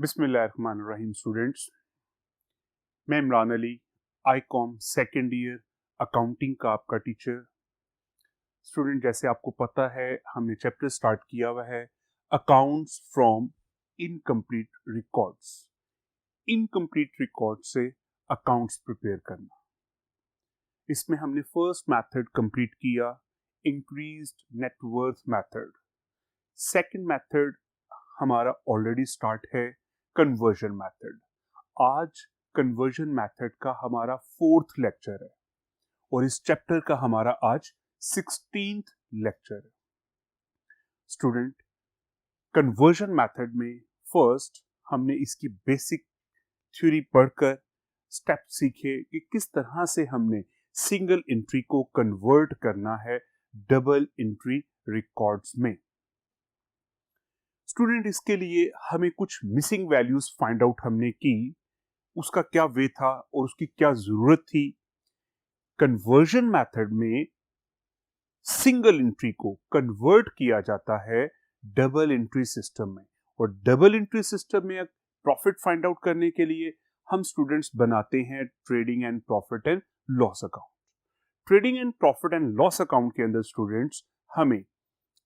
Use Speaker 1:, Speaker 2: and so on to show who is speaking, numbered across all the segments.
Speaker 1: बिस्मिल्लाहिर्रहमानिर्रहीम स्टूडेंट्स, मैं Imran Ali Icom second year accounting का आपका टीचर। स्टूडेंट, जैसे आपको पता है हमने चैप्टर स्टार्ट किया हुआ है accounts from incomplete records. Incomplete record से अकाउंट्स प्रिपेयर करना। इसमें हमने फर्स्ट मेथड कंप्लीट किया, increased net worth method. Second method हमारा ऑलरेडी स्टार्ट है, कन्वर्जन मेथड। आज कन्वर्जन मेथड का हमारा फोर्थ लेक्चर है और इस चैप्टर का हमारा आज 16th लेक्चर है। स्टूडेंट, कन्वर्जन मेथड में फर्स्ट हमने इसकी बेसिक थ्योरी पढ़कर स्टेप सीखे कि किस तरह से हमने सिंगल एंट्री को कन्वर्ट करना है डबल एंट्री रिकॉर्ड्स में। स्टूडेंट, इसके लिए हमें कुछ मिसिंग वैल्यूज फाइंड आउट हमने की, उसका क्या वे था और उसकी क्या जरूरत थी। कन्वर्जन मेथड में सिंगल एंट्री को कन्वर्ट किया जाता है डबल एंट्री सिस्टम में, और डबल एंट्री सिस्टम में प्रॉफिट फाइंड आउट करने के लिए हम स्टूडेंट्स बनाते हैं trading and profit and loss account. Trading and profit and loss account के अंदर स्टूडेंट्स हमें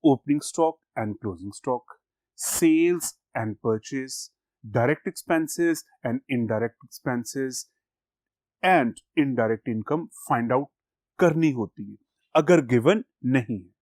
Speaker 1: opening stock and closing stock, sales and purchase, direct expenses and indirect expenses and indirect income find out करनी होती है अगर given नहीं है।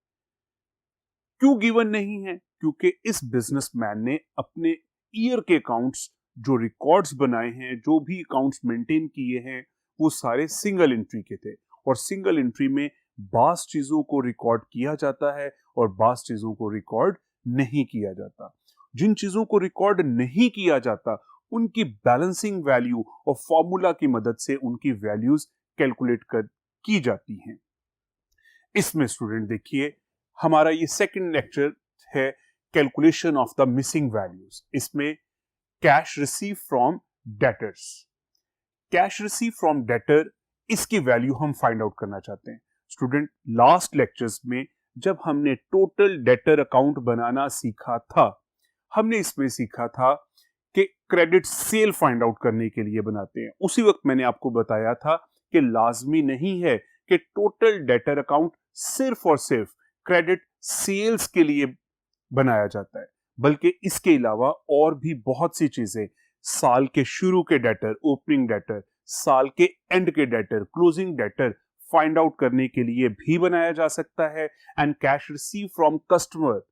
Speaker 1: क्यों गिवन नहीं है? क्योंकि इस बिजनेसमैन ने अपने ईयर के अकाउंट्स जो रिकॉर्ड्स बनाए हैं, जो भी अकाउंट्स मेंटेन किए हैं, वो सारे सिंगल एंट्री के थे। और सिंगल एंट्री में बास चीजों को रिकॉर्ड किया जाता है और बास चीजों को रिकॉर्ड नहीं किया जाता। जिन चीजों को रिकॉर्ड नहीं किया जाता उनकी बैलेंसिंग वैल्यू और फॉर्मूला की मदद से उनकी वैल्यूज कैलकुलेट की जाती हैं। इसमें स्टूडेंट देखिए, हमारा ये सेकंड लेक्चर है calculation of the missing values. इसमें cash receive from debtors, cash receive from debtor, इसकी वैल्यू हम फाइंड आउट करना चाहते हैं। स्टूडेंट, लास्ट लेक्चर्स में जब हमने टोटल डेटर अकाउंट बनाना सीखा था, हमने इसमें सीखा था कि क्रेडिट सेल फाइंड आउट करने के लिए बनाते हैं। उसी वक्त मैंने आपको बताया था कि लाजमी नहीं है कि टोटल डेटर अकाउंट सिर्फ और सिर्फ क्रेडिट सेल्स के लिए बनाया जाता है, बल्कि इसके अलावा और भी बहुत सी चीजें, साल के शुरू के डेटर ओपनिंग डेटर, साल के एंड के debtor closing debtor find out करने के लिए भी बनाया जा सकता है। And cash receive from customer,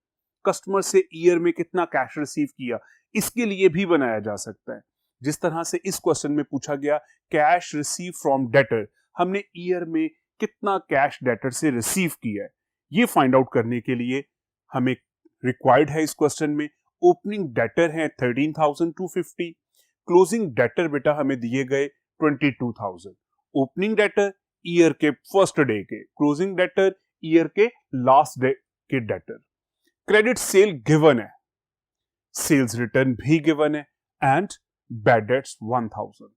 Speaker 1: customer से ईयर में कितना कैश रिसीव किया, इसके लिए भी बनाया जा सकता है। जिस तरह से इस क्वेश्चन में पूछा गया कैश रिसीव फ्रॉम डेटर, हमने ईयर में कितना कैश डेटर से रिसीव किया है, ये फाइंड आउट करने के लिए हमें रिक्वायर्ड है इस क्वेश्चन में ओपनिंग डेटर है 13,250, क्लोजिंग डेटर बेटा हमें दिए गए 22,000। ओपनिंग डेटर ईयर के फर्स्ट डे के, क्लोजिंग डेटर ईयर के लास्ट डे के डेटर। क्रेडिट सेल गिवन है, सेल्स रिटर्न भी गिवन है एंड बैड डेट्स 1000।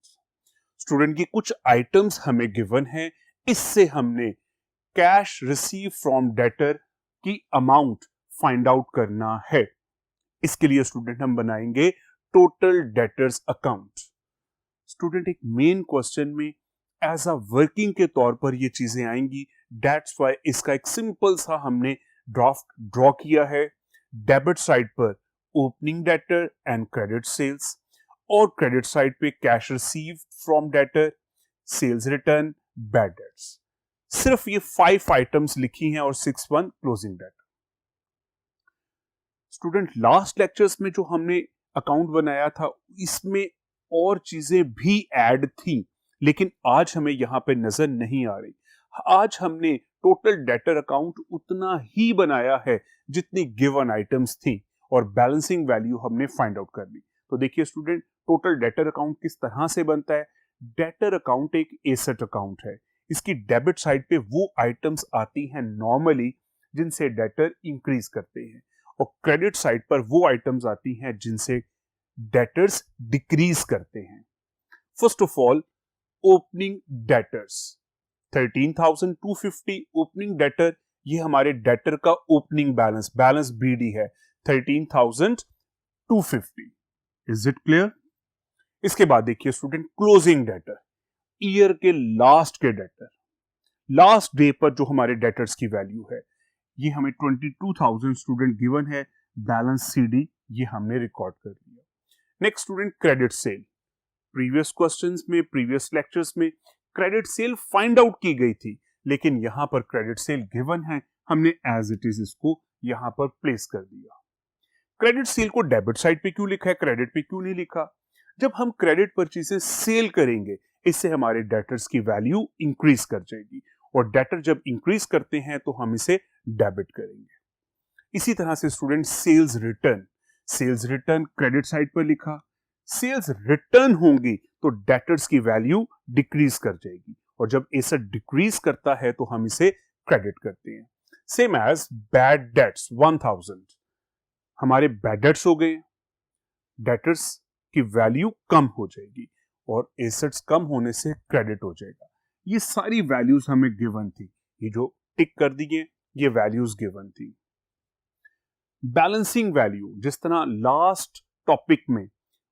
Speaker 1: स्टूडेंट की कुछ आइटम्स हमें गिवन है, इससे हमने कैश रिसीव फ्रॉम डेटर की अमाउंट फाइंड आउट करना है। इसके लिए स्टूडेंट हम बनाएंगे टोटल डेटर्स अकाउंट। स्टूडेंट, एक मेन क्वेश्चन में एज अ वर्किंग के तौर पर ये चीजें आएंगी, दैट्स व्हाई इसका एक सिंपल सा हमने ड्राफ्ट ड्रॉ किया है। डेबिट साइड पर opening debtor and credit sales, और क्रेडिट साइड पे cash receive from debtor, sales return, bad debts. सिर्फ ये 5 आइटम्स लिखी हैं और 6 closing debtor. Student, last lectures में जो हमने अकाउंट बनाया था इसमें और चीजें भी ऐड थी, लेकिन आज हमें यहां पे नजर नहीं आ रही। आज हमने टोटल डेटर अकाउंट उतना ही बनाया है जितनी गिवन आइटम्स थी, और बैलेंसिंग वैल्यू हमने फाइंड आउट कर ली। तो देखिए स्टूडेंट, टोटल डेटर अकाउंट किस तरह से बनता है। डेटर अकाउंट एक एसेट अकाउंट है। इसकी डेबिट साइड पे वो आइटम्स आती हैं नॉर्मली जिनसे डेटर इंक्रीज करते हैं, और क्रेडिट साइड पर वो आइटम्स आती हैं जिनसे डेटर्स डिक्रीज करते हैं। First of all, opening debtors 13,250 opening debtor, ये हमारे डेटर का ओपनिंग बैलेंस, बैलेंस बीडी है 13,250। Is it clear? इसके बाद देखिए स्टूडेंट, क्लोजिंग डेटर, ईयर के लास्ट के डेटर, लास्ट डे पर जो हमारे डेटर्स की वैल्यू है, ये हमें 22,000 स्टूडेंट गिवन है, बैलेंस सीडी ये हमने रिकॉर्ड कर लिया। Next student, credit sale. Previous questions में, प्रीवियस लेक्चर्स में क्रेडिट सेल फाइंड आउट की गई थी, लेकिन यहां पर क्रेडिट सेल गिवन है, हमने एज इट इज इसको यहां पर प्लेस कर दिया। क्रेडिट सेल को डेबिट साइड पे क्यों लिखा है, क्रेडिट पे क्यों नहीं लिखा? जब हम क्रेडिट परचेसेस सेल करेंगे, इससे हमारे डेटर्स की वैल्यू इंक्रीज कर जाएगी, और डेटर जब इंक्रीज करते हैं तो हम इसे डेबिट करेंगे। इसी तरह से student, sales return, sales return credit side पर लिखा, सेल्स रिटर्न होंगी तो डेटर्स की वैल्यू डिक्रीज कर जाएगी, और जब एसेट डिक्रीज करता है तो हम इसे क्रेडिट करते हैं। सेम एज बैड डेट्स 1000, हमारे बैड डेट्स हो गए, डेटर्स की वैल्यू कम हो जाएगी और एसेट्स कम होने से क्रेडिट हो जाएगा। ये सारी वैल्यूज हमें गिवन थी, ये जो टिक कर दिए ये वैल्यूज गिवन थी। बैलेंसिंग वैल्यू, जिस तरह लास्ट टॉपिक में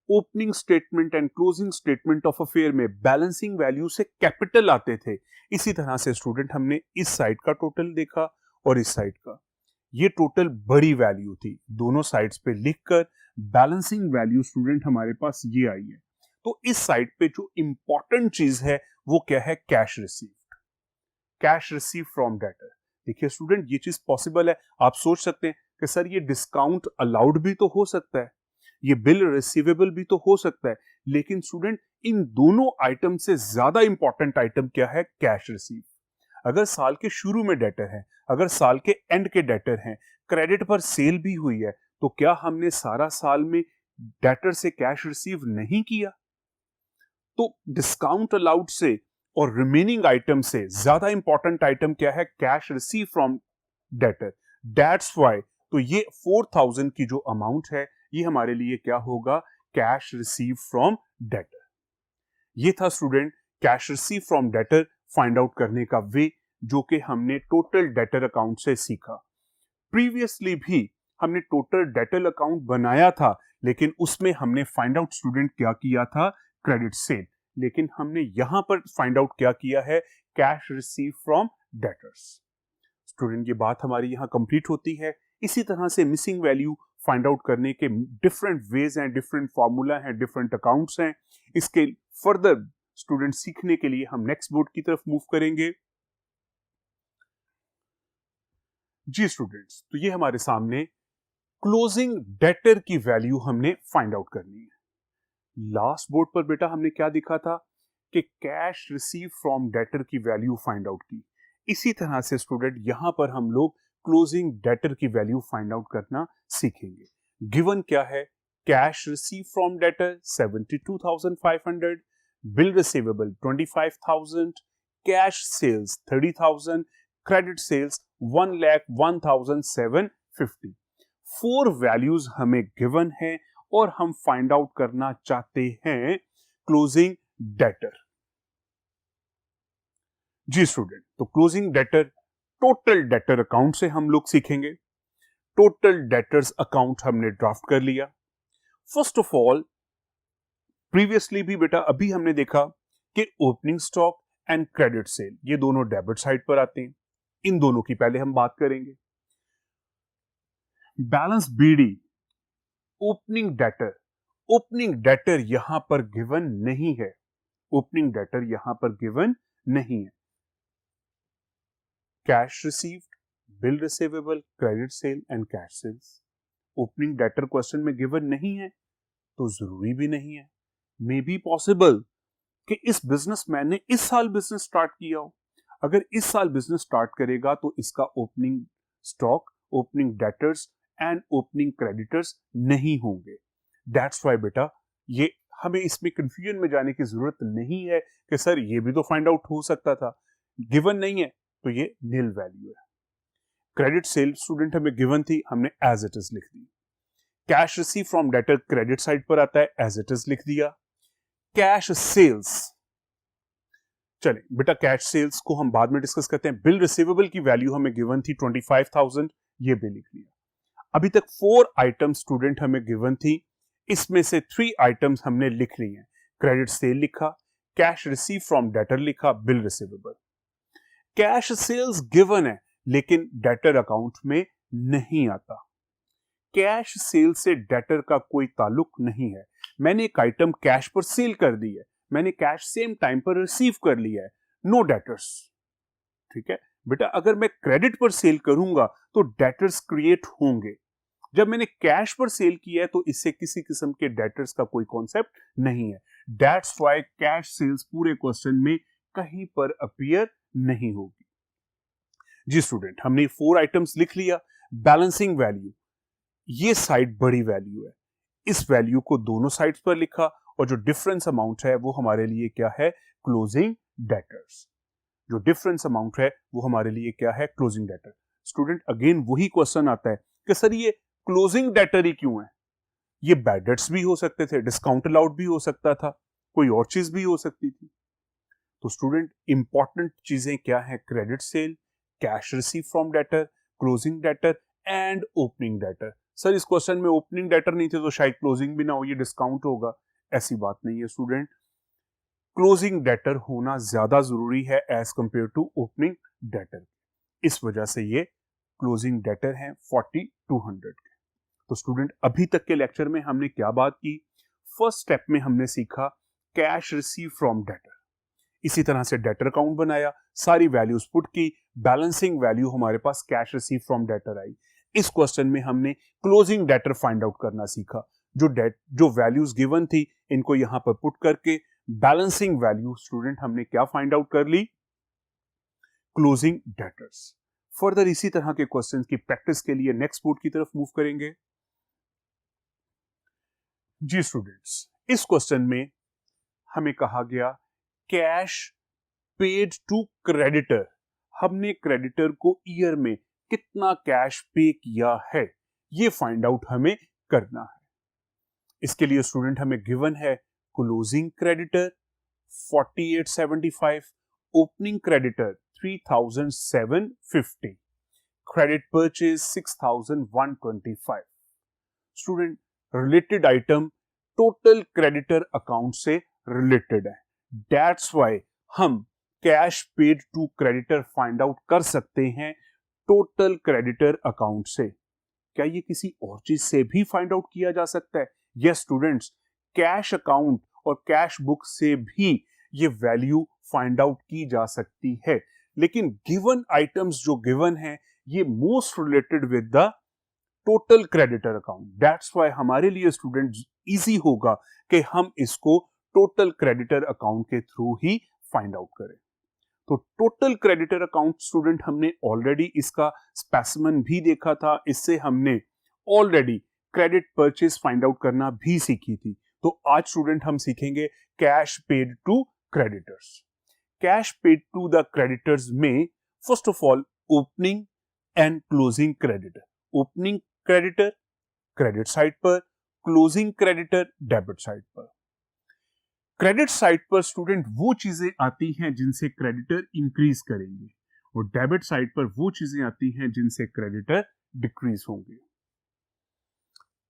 Speaker 1: opening statement and closing statement of affair में बैलेंसिंग वैल्यू से कैपिटल आते थे, इसी तरह से स्टूडेंट हमने इस साइड का टोटल देखा और इस साइड का, ये टोटल बड़ी वैल्यू थी, दोनों साइड्स पे लिखकर बैलेंसिंग वैल्यू स्टूडेंट हमारे पास ये आई है। तो इस साइड पे जो इंपॉर्टेंट चीज है वो क्या है, cash received, cash receive from debtor. देखिए स्टूडेंट, ये चीज पॉसिबल है। आप सोच सकते हैं कि सर ये डिस्काउंट अलाउड भी तो हो सकता है, ये बिल रिसीवेबल भी तो हो सकता है, लेकिन स्टूडेंट इन दोनों आइटम से ज्यादा इंपॉर्टेंट आइटम क्या है, कैश रिसीव। अगर साल के शुरू में डेटर है, अगर साल के एंड के डेटर हैं, क्रेडिट पर सेल भी हुई है, तो क्या हमने सारा साल में डेटर से कैश रिसीव नहीं किया? तो डिस्काउंट अलाउड से और रिमेनिंग आइटम से ज्यादा इंपॉर्टेंट आइटम क्या है, cash receive from debtor. That's why तो ये 4000 की जो अमाउंट है ये हमारे लिए क्या होगा, कैश रिसीव फ्रॉम डेटर। ये था student cash receive from debtor find out करने का वे, जो कि हमने टोटल डेटर अकाउंट से सीखा। प्रीवियसली भी हमने टोटल डेटर अकाउंट बनाया था, लेकिन उसमें हमने फाइंड आउट स्टूडेंट क्या किया था, क्रेडिट सेल, लेकिन हमने यहां पर फाइंड आउट क्या किया है, cash receive from debtors. Student ये बात हमारी यहां कंप्लीट होती है। इसी तरह से मिसिंग वैल्यू फाइंड आउट करने के डिफरेंट वेज हैं, डिफरेंट फॉर्मूला हैं, डिफरेंट अकाउंट्स हैं। इसके फर्दर स्टूडेंट सीखने के लिए हम नेक्स्ट बोर्ड की तरफ मूव करेंगे। जी स्टूडेंट्स, तो ये हमारे सामने क्लोजिंग डेटर की वैल्यू हमने फाइंड आउट करनी है। लास्ट बोर्ड पर बेटा हमने क्या दिखा था कि कैश रिसीव फ्रॉम डेटर की वैल्यू फाइंड आउट की। इसी तरह से स्टूडेंट यहां पर हम लोग क्लोजिंग डेटर की वैल्यू फाइंड आउट करना सीखेंगे। गिवन क्या है, cash receive from debtor 72,500, bill receivable 25,000, cash sales 30,000, credit sales 1,01,750। 4 values हमें गिवन है और हम फाइंड आउट करना चाहते हैं क्लोजिंग डेटर। जी स्टूडेंट, तो closing debtor total debtor account से हम लोग सीखेंगे। टोटल डेटर्स अकाउंट हमने ड्राफ्ट कर लिया। फर्स्ट ऑफ ऑल, प्रीवियसली भी बेटा अभी हमने देखा कि opening stock and credit sale ये दोनों डेबिट साइड पर आते हैं, इन दोनों की पहले हम बात करेंगे। Balance BD, opening debtor, opening debtor यहां पर गिवन नहीं है, ओपनिंग डेटर यहां पर गिवन नहीं है। Cash received, bill receivable, credit sale and cash sales, opening debtor question में गिवन नहीं है तो जरूरी भी नहीं है। मे बी पॉसिबल कि इस बिजनेसमैन ने इस साल बिजनेस स्टार्ट किया हो। अगर इस साल बिजनेस स्टार्ट करेगा तो इसका opening stock, opening debtors and opening creditors नहीं होंगे। दैट्स व्हाई बेटा ये हमें इसमें कंफ्यूजन में जाने की जरूरत नहीं है कि सर ये भी तो फाइंड आउट हो सकता था। गिवन नहीं है तो ये नील वैल्यू है। क्रेडिट सेल स्टूडेंट हमें गिवन थी, हमने एज इट इज लिख दी। Cash receive from debtor credit side पर आता है, एज इट इज लिख दिया। कैश सेल्स, चले बेटा कैश सेल्स को हम बाद में डिस्कस करते हैं। बिल रिसीवेबल की वैल्यू हमें गिवन थी 25,000, ये भी लिख लिया। अभी तक 4 आइटम स्टूडेंट हमें गिवन थी, इसमें से 3 आइटम्स हमने लिख ली हैं। क्रेडिट सेल लिखा, कैश रिसीव फ्रॉम डेटर लिखा, bill receivable. Cash sales given है लेकिन डेटर अकाउंट में नहीं आता। कैश सेल से डेटर का कोई ताल्लुक नहीं है। मैंने एक आइटम कैश पर सेल कर दी है, मैंने कैश सेम टाइम पर रिसीव कर लिया है, नो डेटर्स। ठीक है बेटा, अगर मैं क्रेडिट पर सेल करूंगा तो डेटर्स क्रिएट होंगे। जब मैंने कैश पर सेल किया है तो इससे किसी किस्म के डेटर्स का कोई कॉन्सेप्ट नहीं है। दैट्स व्हाई कैश सेल्स पूरे क्वेश्चन में कहीं पर अपीयर नहीं होगी। जी स्टूडेंट, हमने 4 आइटम्स लिख लिया। बैलेंसिंग वैल्यू, ये साइड बड़ी वैल्यू है, इस वैल्यू को दोनों साइड्स पर लिखा और जो डिफरेंस अमाउंट है वो हमारे लिए क्या है, क्लोजिंग डेटर्स। जो डिफरेंस अमाउंट है वो हमारे लिए क्या है, क्लोजिंग डेटर। स्टूडेंट अगेन वही क्वेश्चन आता है कि सर ये क्लोजिंग डेटर ही क्यों है? ये बैड डेट्स भी हो सकते थे, डिस्काउंट अलाउड भी हो सकता था, कोई और चीज भी हो सकती थी। तो स्टूडेंट इंपॉर्टेंट चीजें क्या है, credit cell, cash receive from debtor, closing debtor and opening debtor. Sir इस क्वेश्चन में ओपनिंग डेटर नहीं थे तो शायद क्लोजिंग भी ना हो, ये डिस्काउंट होगा। ऐसी बात नहीं है स्टूडेंट, क्लोजिंग डेटर होना ज्यादा जरूरी है as compare to opening debtor. इस वजह से ये क्लोजिंग डेटर है 4200 के। तो स्टूडेंट अभी तक के लेक्चर में हमने क्या बात की? फर्स्ट स्टेप में हमने सीखा कैश रिसीव फ्रॉम डेटर, इसी तरह से डेटर अकाउंट बनाया, सारी वैल्यूज पुट की, बैलेंसिंग वैल्यू हमारे पास कैश रिसीव फ्रॉम डेटर आई। इस क्वेश्चन में हमने क्लोजिंग डेटर फाइंड आउट करना सीखा। जो वैल्यूज गिवन थी इनको यहां पर पुट करके बैलेंसिंग वैल्यू स्टूडेंट हमने क्या फाइंड आउट कर ली, क्लोजिंग डेटर्स। फर्दर इसी तरह के क्वेश्चंस की प्रैक्टिस के लिए नेक्स्ट बोर्ड की तरफ मूव करेंगे। जी स्टूडेंट्स, इस क्वेश्चन में हमें कहा गया कैश पेड टू क्रेडिटर, हमने क्रेडिटर को ईयर में कितना कैश पे किया है ये फाइंड आउट हमें करना है। इसके लिए स्टूडेंट हमें गिवन है closing creditor 4875, opening creditor 3750, credit purchase 6125। Student related item total creditor account से रिलेटेड है, दैट्स व्हाई हम cash paid to creditor find out कर सकते हैं टोटल क्रेडिटर अकाउंट से। क्या ये किसी और चीज से भी फाइंड आउट किया जा सकता है? यस स्टूडेंट्स, कैश अकाउंट और कैश बुक से भी ये वैल्यू फाइंड आउट की जा सकती है, लेकिन गिवन आइटम्स जो गिवन है ये most related with the total creditor account. That's why हमारे लिए स्टूडेंट इजी होगा कि हम इसको टोटल क्रेडिटर अकाउंट के थ्रू ही फाइंड आउट करें। तो टोटल क्रेडिटर अकाउंट स्टूडेंट हमने ऑलरेडी इसका स्पेसिमेन भी देखा था, इससे हमने already credit purchase find out करना भी सीखी थी। तो आज स्टूडेंट हम सीखेंगे cash paid to creditors. Cash paid to the creditors में first of all opening and closing creditor. Opening creditor credit side पर, क्लोजिंग क्रेडिटर डेबिट साइड पर। क्रेडिट साइड पर स्टूडेंट वो चीजें आती हैं जिनसे क्रेडिटर इंक्रीज करेंगे और डेबिट साइड पर वो चीजें आती हैं जिनसे क्रेडिटर डिक्रीज होंगे।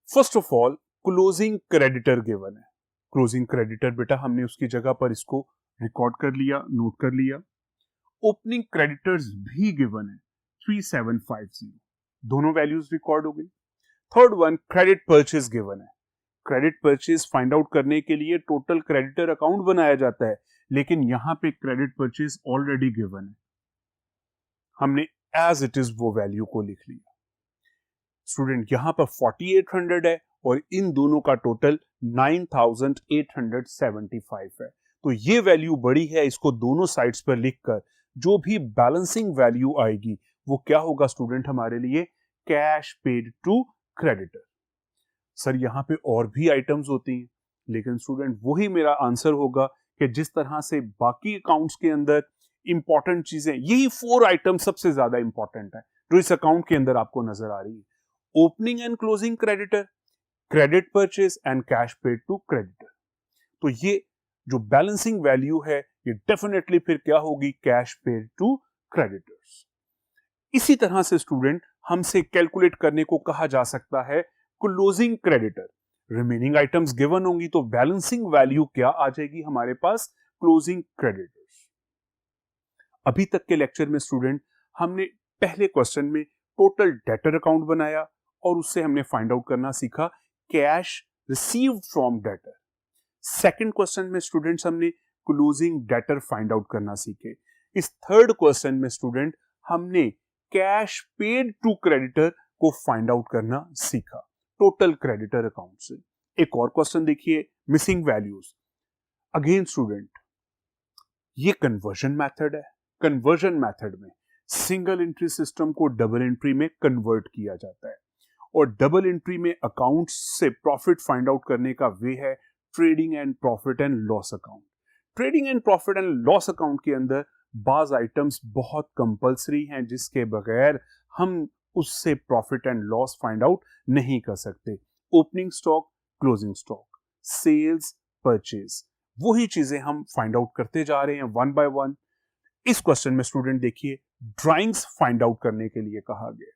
Speaker 1: First of all closing creditor given है। क्लोजिंग क्रेडिटर बेटा हमने उसकी जगह पर इसको रिकॉर्ड कर लिया, नोट कर लिया। ओपनिंग क्रेडिटर्स भी गिवन है 3750, दोनों वैल्यूज रिकॉर्ड हो गई। Third one credit purchase given है। क्रेडिट परचेज फाइंड आउट करने के लिए टोटल क्रेडिटर अकाउंट बनाया जाता है, लेकिन यहां पे क्रेडिट परचेज ऑलरेडी गिवन है, हमने एज इट इज वो वैल्यू को लिख लिया। स्टूडेंट यहां पर 4800 है और इन दोनों का टोटल 9875 है, तो ये वैल्यू बड़ी है। इसको दोनों साइड्स पर लिखकर जो भी बैलेंसिंग वैल्यू आएगी वो क्या होगा स्टूडेंट हमारे लिए, cash paid to creditor. Sir यहां पे और भी आइटम्स होती हैं, लेकिन स्टूडेंट वही मेरा आंसर होगा कि जिस तरह से बाकी अकाउंट्स के अंदर इंपॉर्टेंट चीजें, यही 4 आइटम सबसे ज्यादा इंपॉर्टेंट है जो इस अकाउंट के अंदर आपको नजर आ रही है। Opening and closing creditor, credit purchase and cash paid to creditor. तो ये जो बैलेंसिंग वैल्यू है ये डेफिनेटली फिर क्या होगी, कैश पेड टू क्रेडिटर्स। इसी तरह से स्टूडेंट हमसे कैलकुलेट करने को कहा जा सकता है closing creditor. Remaining items given होंगी तो बैलेंसिंग वैल्यू क्या आ जाएगी हमारे पास, क्लोजिंग क्रेडिटर्स। अभी तक के लेक्चर में स्टूडेंट हमने पहले क्वेश्चन में टोटल डेटर अकाउंट बनाया और उससे हमने फाइंड आउट करना सीखा cash received from debtor. Second question में स्टूडेंट्स हमने क्लोजिंग डेटर फाइंड आउट करना सीखे। इस थर्ड क्वेश्चन में स्टूडेंट हमने कैश पेड टू क्रेडिटर को फाइंड आउट करना सीखा टोटल क्रेडिटर अकाउंट से। एक और क्वेश्चन देखिए, मिसिंग वैल्यूज। अगेन स्टूडेंट ये कन्वर्जन मेथड है। कन्वर्जन मेथड में सिंगल एंट्री सिस्टम को डबल एंट्री में कन्वर्ट किया जाता है और डबल एंट्री में अकाउंट से प्रॉफिट फाइंड आउट करने का वे है trading and profit and loss account. Trading and profit and loss account के अंदर बाज आइटम्स बहुत कंपलसरी हैं जिसके बगैर हम उससे profit and loss find out नहीं कर सकते। Opening stock, closing stock, sales, purchase, वही चीजें हम फाइंड आउट करते जा रहे हैं वन बाय वन। इस क्वेश्चन में स्टूडेंट देखिए ड्राइंग्स फाइंड आउट करने के लिए कहा गया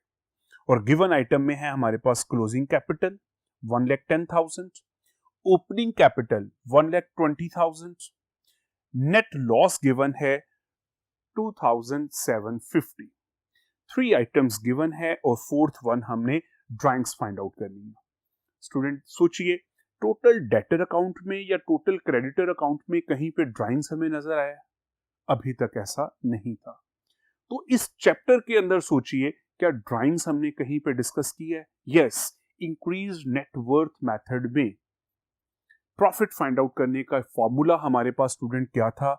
Speaker 1: और गिवन आइटम में है हमारे पास closing capital 1,10,000, opening capital 1,20,000, net loss given है 2,750। थ्री आइटम्स गिवन है और फोर्थ वन हमने ड्राइंग्स फाइंड आउट करनी है। स्टूडेंट सोचिए टोटल डेटर अकाउंट में या टोटल क्रेडिटर अकाउंट में कहीं पे ड्राइंग्स हमें नजर आया? अभी तक ऐसा नहीं था। तो इस चैप्टर के अंदर सोचिए क्या ड्राइंग्स हमने कहीं पे डिस्कस की है? यस, इंक्रीज नेटवर्थ मेथड में प्रॉफिट फाइंड आउट करने का फॉर्मूला हमारे पास स्टूडेंट क्या था?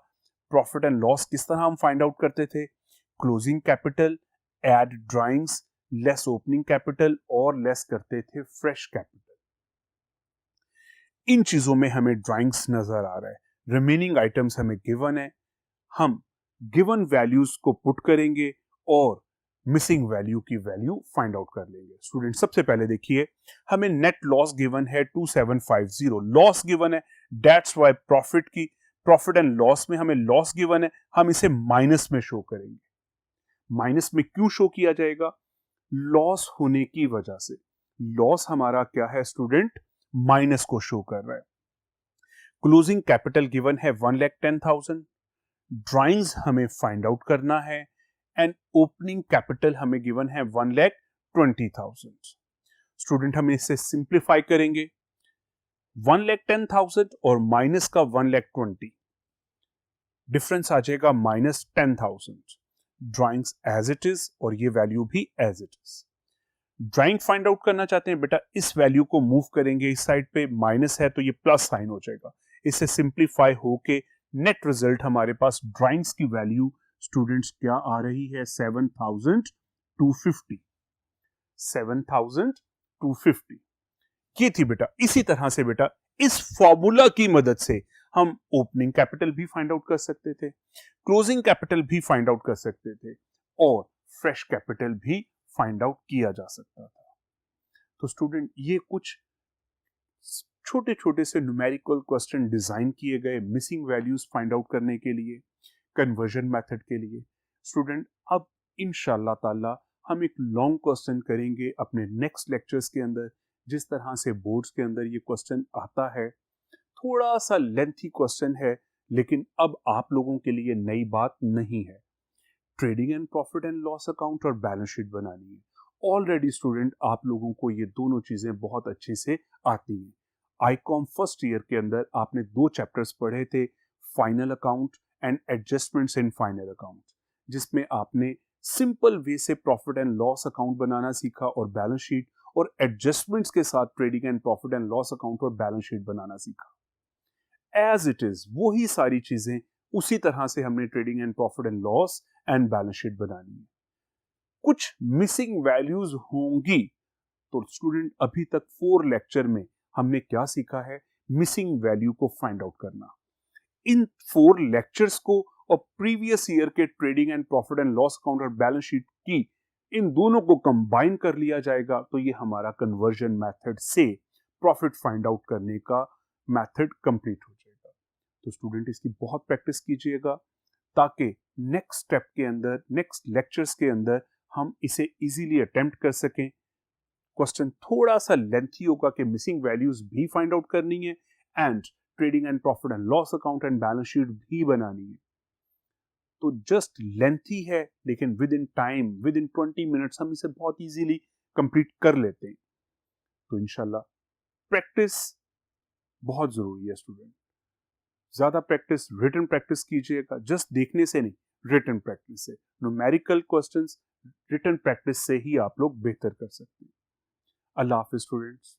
Speaker 1: प्रॉफिट एंड लॉस किस तरह हम फाइंड आउट करते थे? Closing capital add drawings less opening capital और लेस करते थे फ्रेश कैपिटल। इन चीजों में हमें ड्राइंग्स नजर आ रहा है। रिमेनिंग आइटम्स हमें गिवन है, हम गिवन वैल्यूज को पुट करेंगे और मिसिंग वैल्यू की वैल्यू फाइंड आउट कर लेंगे। स्टूडेंट सबसे पहले देखिए हमें नेट लॉस गिवन है 2750, लॉस गिवन है, that's why profit and loss में हमें लॉस गिवन है, हम इसे माइनस में शो करेंगे। माइनस में क्यों शो किया जाएगा? लॉस होने की वजह से। लॉस हमारा क्या है स्टूडेंट? माइनस को शो कर रहा है। क्लोजिंग कैपिटल गिवन है 1,10,000, ड्राइंग्स हमें फाइंड आउट करना है एंड ओपनिंग कैपिटल हमें गिवन है 1,20,000। स्टूडेंट हम इसे सिंप्लीफाई करेंगे, 1,10,000 और माइनस का 1,20,000, डिफरेंस आ जाएगा -10,000। ड्राइंग्स एज इट इज और ये वैल्यू भी as it is. Drawing find out करना चाहते हैं बेटा, इस वैल्यू को मूव करेंगे, इस साइड पे माइनस है तो ये प्लस साइन हो जाएगा, इससे सिंप्लीफाई होके नेट रिजल्ट हमारे पास ड्राइंग्स की वैल्यू स्टूडेंट्स क्या आ रही है? 7,250। 7,250 ये थी बेटा। इसी तरह से बेटा इस फॉर्मूला की मदद से हम ओपनिंग कैपिटल भी फाइंड आउट कर सकते थे, क्लोजिंग कैपिटल भी फाइंड आउट कर सकते थे और फ्रेश कैपिटल भी फाइंड आउट किया जा सकता था। तो स्टूडेंट ये कुछ छोटे छोटे से न्यूमेरिकल क्वेश्चन डिजाइन किए गए मिसिंग वैल्यूज फाइंड आउट करने के लिए, कन्वर्जन मेथड के लिए। स्टूडेंट अब इंशाल्लाह ताला हम एक लॉन्ग क्वेश्चन करेंगे अपने नेक्स्ट लेक्चर्स के अंदर। जिस तरह से बोर्ड्स के अंदर ये क्वेश्चन आता है, थोड़ा सा लेंथी क्वेश्चन है, लेकिन अब आप लोगों के लिए नई बात नहीं है। Trading and profit and loss account और बैलेंस शीट बनानी है। ऑलरेडी स्टूडेंट आप लोगों को ये दोनों चीजें बहुत अच्छे से आती हैं। आईकॉम फर्स्ट ईयर के अंदर आपने 2 चैप्टर्स पढ़े थे, final account and adjustments in final account, जिसमें आपने सिंपल वे से प्रॉफिट एंड लॉस अकाउंट बनाना सीखा और बैलेंस शीट, और एडजस्टमेंट्स के साथ trading and profit and loss account और बैलेंस शीट बनाना सीखा। एज इट इज वही सारी चीजें उसी तरह से हमने trading and profit and loss and balance sheet बनानी है। कुछ मिसिंग वैल्यूज होंगी। तो स्टूडेंट अभी तक 4 लेक्चर में हमने क्या सीखा है? मिसिंग वैल्यू को फाइंड आउट करना। इन 4 लेक्चर्स को और प्रीवियस ईयर के trading and profit and loss account और बैलेंस शीट की इन दोनों को कंबाइन कर लिया जाएगा तो ये हमारा कन्वर्जन मेथड से प्रॉफिट फाइंड आउट करने का मेथड कंप्लीट हो जाएगा। तो स्टूडेंट इसकी बहुत प्रैक्टिस कीजिएगा ताकि नेक्स्ट स्टेप के अंदर, नेक्स्ट लेक्चर्स के अंदर हम इसे इजीली अटेम्प्ट कर सकें क्वेश्चन थोड़ा सा लेंथी होगा कि मिसिंग वैल्यूज भी फाइंड आउट करनी है and trading and profit and loss account and balance sheet भी बनानी है। तो जस्ट लेंथी है, लेकिन with in time, with in 20 minutes हम इसे बहुत इजीली कंप्लीट कर लेते हैं। तो इंशाल्लाह प्रैक्टिस बहुत जरूरी है स्टूडेंट। ज्यादा प्रैक्टिस, रिटन प्रैक्टिस कीजिएगा, जस्ट देखने से नहीं, रिटन प्रैक्टिस से। न्यूमेरिकल क्वेश्चंस रिटन प्रैक्टिस से ही आप लोग बेहतर कर सकते हैं। अल्लाह हाफिज स्टूडेंट्स।